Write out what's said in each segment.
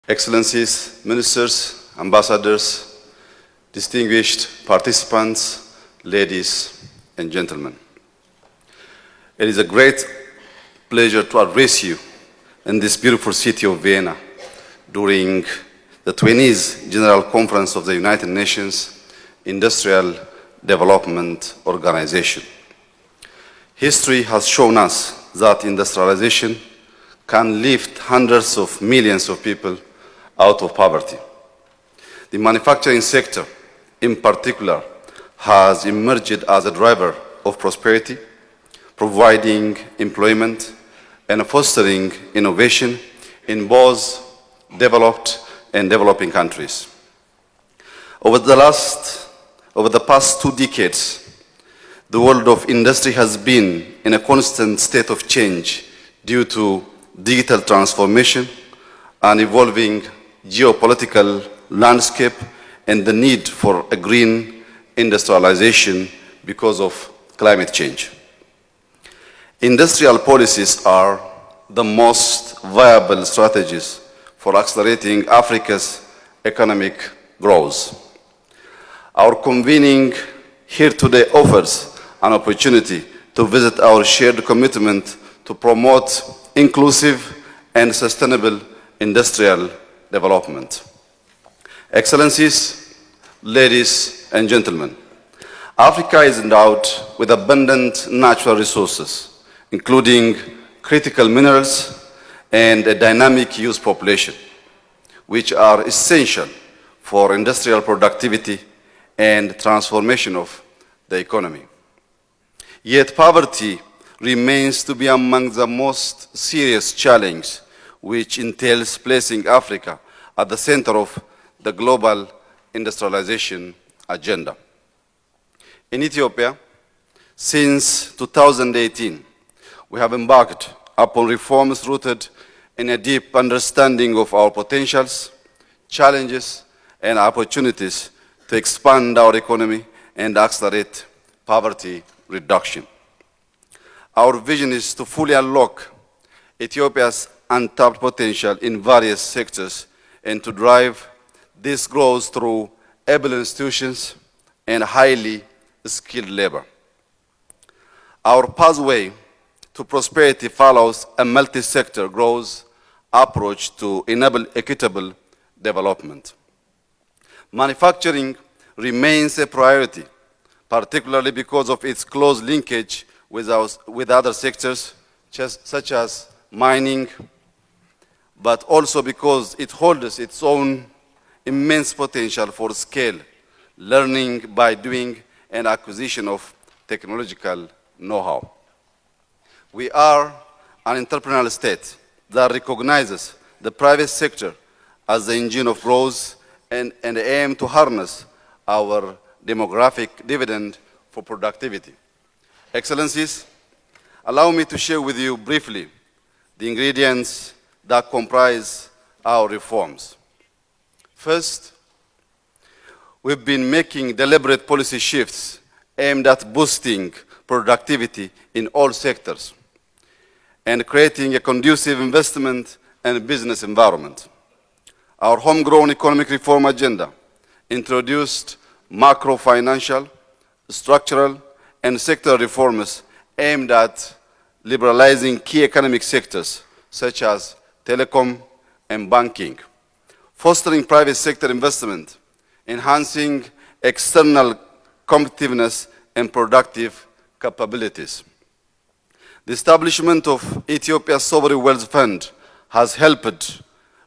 Excellencies, Ministers, Ambassadors, distinguished participants, ladies and gentlemen. It is a great pleasure to address you in this beautiful city of Vienna during the 20th General Conference of the United Nations Industrial Development Organization. History has shown us that industrialization can lift hundreds of millions of people out of poverty. The manufacturing sector, in particular, has emerged as a driver of prosperity, providing employment and fostering innovation in both developed and developing countries. Over the past 2 decades, the world of industry has been in a constant state of change due to digital transformation, an evolving geopolitical landscape, and the need for a green industrialization because of climate change. Industrial policies are the most viable strategies for accelerating Africa's economic growth. Our convening here today offers an opportunity to visit our shared commitment to promote inclusive and sustainable industrial development. Excellencies, ladies and gentlemen, Africa is endowed with abundant natural resources, including critical minerals and a dynamic youth population, which are essential for industrial productivity and transformation of the economy. Yet poverty remains to be among the most serious challenges, which entails placing Africa at the center of the global industrialization agenda. In Ethiopia, since 2018, we have embarked upon reforms rooted in a deep understanding of our potentials, challenges, and opportunities to expand our economy and accelerate poverty reduction. Our vision is to fully unlock Ethiopia's untapped potential in various sectors and to drive this growth through able institutions and highly skilled labor. Our pathway to prosperity follows a multi-sector growth approach to enable equitable development. Manufacturing remains a priority, particularly because of its close linkage with other sectors, such as mining, but also because it holds its own immense potential for scale, learning by doing, and acquisition of technological know-how. We are an entrepreneurial state that recognizes the private sector as the engine of growth and aim to harness our demographic dividend for productivity. Excellencies, allow me to share with you briefly the ingredients that comprise our reforms. First, we've been making deliberate policy shifts aimed at boosting productivity in all sectors and creating a conducive investment and business environment. Our homegrown economic reform agenda introduced macro-financial, structural, and sector reforms aimed at liberalizing key economic sectors such as telecom and banking, fostering private sector investment, enhancing external competitiveness and productive capabilities. The establishment of Ethiopia's Sovereign Wealth Fund has helped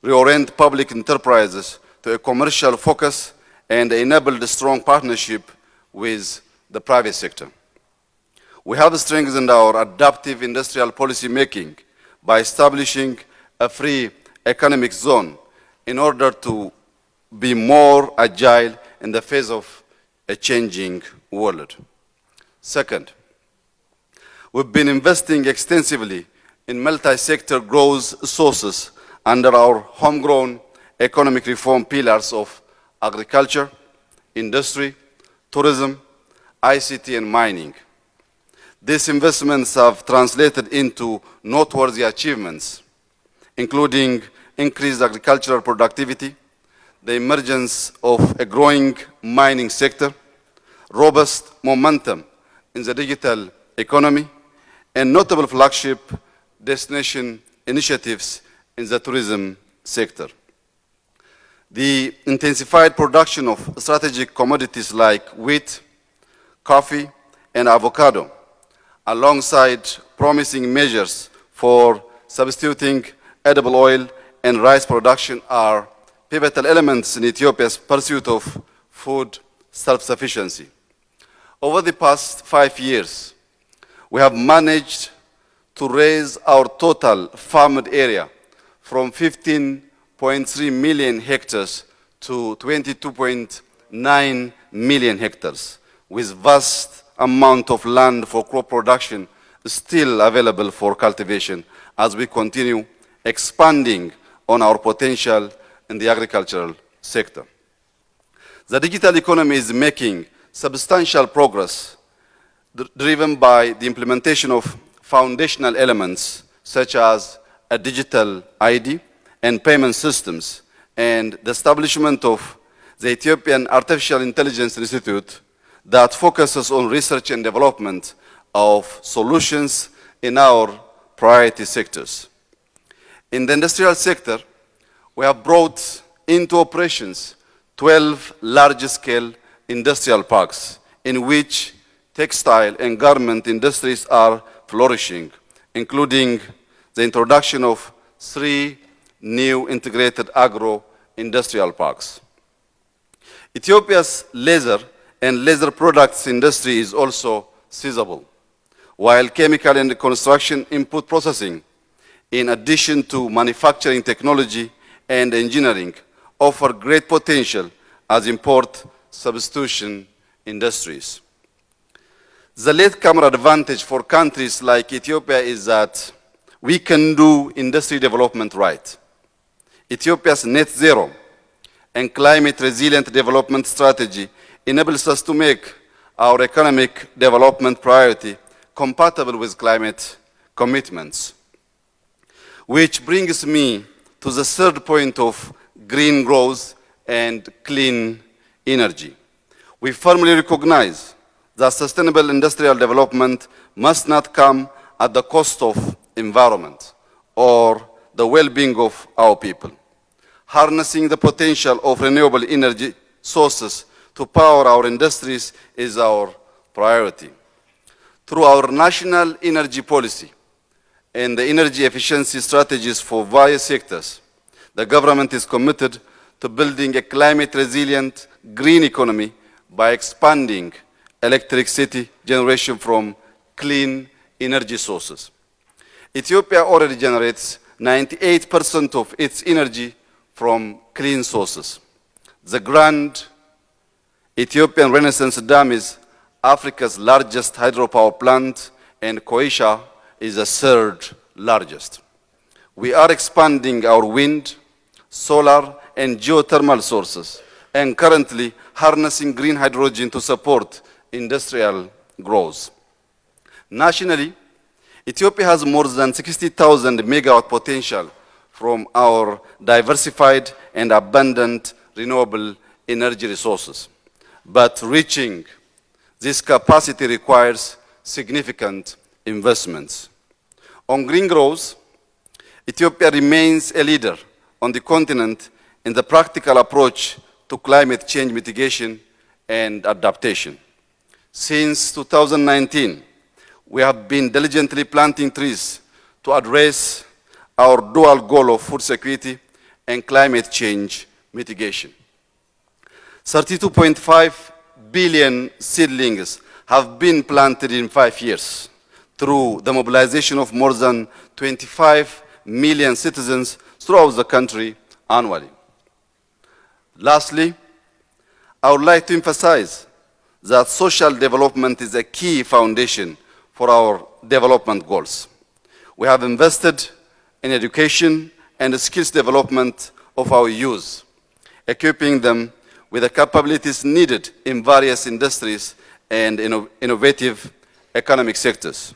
reorient public enterprises to a commercial focus and enabled a strong partnership with the private sector. We have strengthened our adaptive industrial policy making by establishing a free economic zone in order to be more agile in the face of a changing world. Second, we've been investing extensively in multi-sector growth sources under our homegrown economic reform pillars of agriculture, industry, tourism, ICT, and mining. These investments have translated into noteworthy achievements, including increased agricultural productivity, the emergence of a growing mining sector, robust momentum in the digital economy, and notable flagship destination initiatives in the tourism sector. The intensified production of strategic commodities like wheat, coffee, and avocado, alongside promising measures for substituting edible oil and rice production, are pivotal elements in Ethiopia's pursuit of food self-sufficiency. Over the past 5 years, we have managed to raise our total farmed area from 15.3 million hectares to 22.9 million hectares, with vast amount of land for crop production still available for cultivation as we continue expanding on our potential in the agricultural sector. The digital economy is making substantial progress driven by the implementation of foundational elements such as a digital ID and payment systems and the establishment of the Ethiopian Artificial Intelligence Institute that focuses on research and development of solutions in our priority sectors. In the industrial sector, we have brought into operations 12 large-scale industrial parks in which textile and garment industries are flourishing, including the introduction of 3 new integrated agro-industrial parks. Ethiopia's leather and leather products industry is also sizable, while chemical and construction input processing, in addition to manufacturing technology and engineering, offer great potential as import substitution industries. The latecomer advantage for countries like Ethiopia is that we can do industry development right. Ethiopia's net zero and climate resilient development strategy enables us to make our economic development priority compatible with climate commitments. Which brings me to the third point of green growth and clean energy. We firmly recognize that sustainable industrial development must not come at the cost of environment or the well-being of our people. Harnessing the potential of renewable energy sources to power our industries is our priority. Through our national energy policy and the energy efficiency strategies for various sectors, the government is committed to building a climate-resilient green economy by expanding electricity generation from clean energy sources. Ethiopia already generates 98% of its energy from clean sources. The Grand Ethiopian Renaissance Dam is Africa's largest hydropower plant, and Koisha is the third largest. We are expanding our wind, solar, and geothermal sources, and currently harnessing green hydrogen to support industrial growth. Nationally, Ethiopia has more than 60,000 megawatt potential from our diversified and abundant renewable energy resources. But reaching this capacity requires significant investments. On green growth, Ethiopia remains a leader on the continent in the practical approach to climate change mitigation and adaptation. Since 2019, we have been diligently planting trees to address our dual goal of food security and climate change mitigation. 32.5 billion seedlings have been planted in 5 years through the mobilization of more than 25 million citizens throughout the country annually. Lastly, I would like to emphasize that social development is a key foundation for our development goals. We have invested in education and skills development of our youth, equipping them with the capabilities needed in various industries and innovative economic sectors.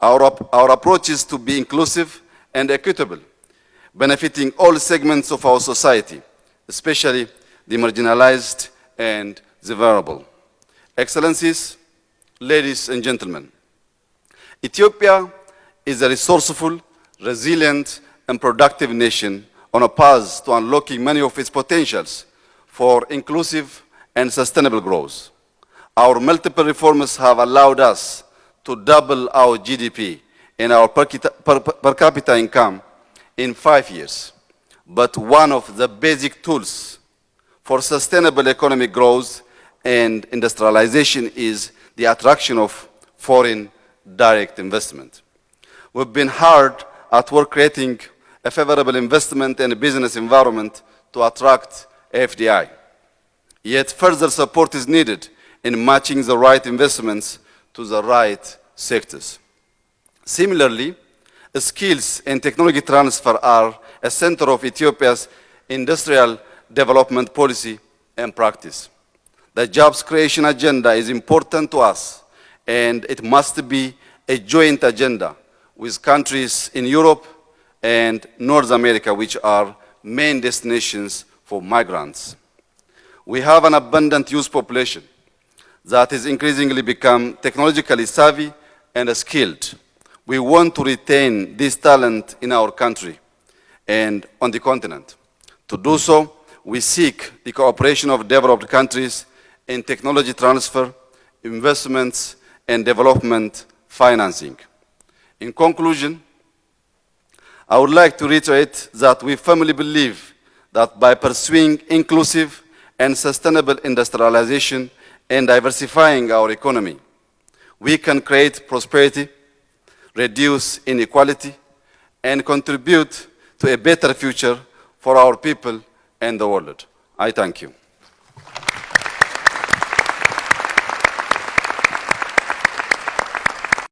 Our approach is to be inclusive and equitable, benefiting all segments of our society, especially the marginalized and the vulnerable. Excellencies, ladies and gentlemen, Ethiopia is a resourceful, resilient, and productive nation on a path to unlocking many of its potentials for inclusive and sustainable growth. Our multiple reforms have allowed us to double our GDP and our per capita income in 5 years. But one of the basic tools for sustainable economic growth and industrialization is the attraction of foreign direct investment. We've been hard at work creating a favorable investment and business environment to attract FDI. Yet further support is needed in matching the right investments to the right sectors. Similarly, skills and technology transfer are a center of Ethiopia's industrial development policy and practice. The jobs creation agenda is important to us, and it must be a joint agenda with countries in Europe and North America, which are main destinations for migrants. We have an abundant youth population that has increasingly become technologically savvy and skilled. We want to retain this talent in our country and on the continent. To do so, we seek the cooperation of developed countries in technology transfer, investments, and development financing. In conclusion, I would like to reiterate that we firmly believe that by pursuing inclusive and sustainable industrialization and diversifying our economy, we can create prosperity, reduce inequality, and contribute to a better future for our people and the world. I thank you.